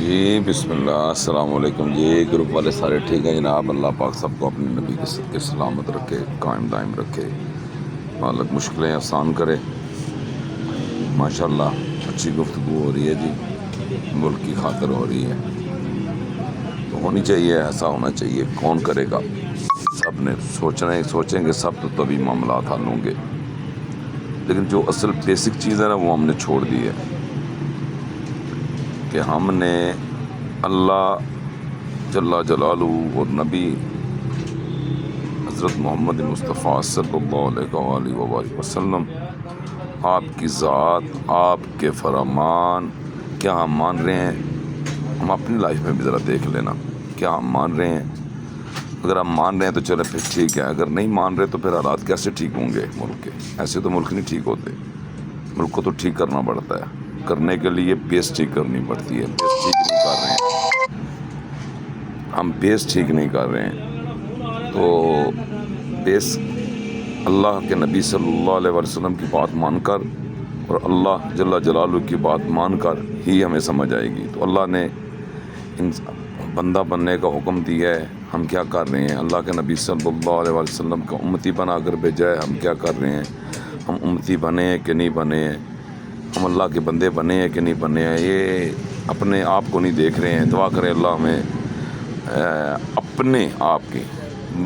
جی بسم اللہ، السلام علیکم جی۔ گروپ والے سارے ٹھیک ہیں جناب؟ اللہ پاک سب کو اپنے نبی کے صدقے سلامت رکھے، قائم دائم رکھے، مالک مشکلیں آسان کرے۔ ماشاءاللہ اچھی گفتگو ہو رہی ہے جی، ملک کی خاطر ہو رہی ہے تو ہونی چاہیے، ایسا ہونا چاہیے۔ کون کرے گا؟ سب نے سوچیں گے سب تو تبھی معاملات حل ہوں گے، لیکن جو اصل بیسک چیز ہے نا وہ ہم نے چھوڑ دی ہے کہ ہم نے اللہ جل جلالہ اور نبی حضرت محمد مصطفیٰ صلی اللہ علیہ وآلہ وآلہ وسلم، آپ کی ذات، آپ کے فرمان کیا ہم مان رہے ہیں؟ ہم اپنی لائف میں بھی ذرا دیکھ لینا، کیا ہم مان رہے ہیں؟ اگر ہم مان رہے ہیں تو چلے پھر ٹھیک ہے، اگر نہیں مان رہے تو پھر حالات کیسے ٹھیک ہوں گے ملک کے؟ ایسے تو ملک نہیں ٹھیک ہوتے، ملک کو تو ٹھیک کرنا پڑتا ہے، کرنے کے لیے بیس ٹھیک کرنی پڑتی ہے۔ بیس ٹھیک نہیں کر رہے ہیں ہم، بیس ٹھیک نہیں کر رہے ہیں تو بیس اللہ کے نبی صلی اللہ علیہ وسلم کی بات مان کر اور اللہ جل جلالہ کی بات مان کر ہی ہمیں سمجھ آئے گی۔ تو اللہ نے بندہ بننے کا حکم دیا ہے، ہم کیا کر رہے ہیں؟ اللہ کے نبی صلی اللہ علیہ وسلم کا امتی بنا کر بھیجا ہے، ہم کیا کر رہے ہیں؟ ہم امتی بنے ہیں کہ نہیں بنے ہیں؟ ہم اللہ کے بندے بنے ہیں کہ نہیں بنے ہیں؟ یہ اپنے آپ کو نہیں دیکھ رہے ہیں۔ دعا کریں اللہ ہمیں اپنے آپ کی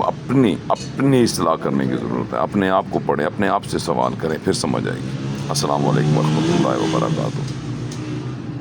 اپنی اصلاح کرنے کی ضرورت ہے۔ اپنے آپ کو پڑھیں، اپنے آپ سے سوال کریں، پھر سمجھ آئے گی۔ السلام علیکم ورحمۃ اللہ وبرکاتہ۔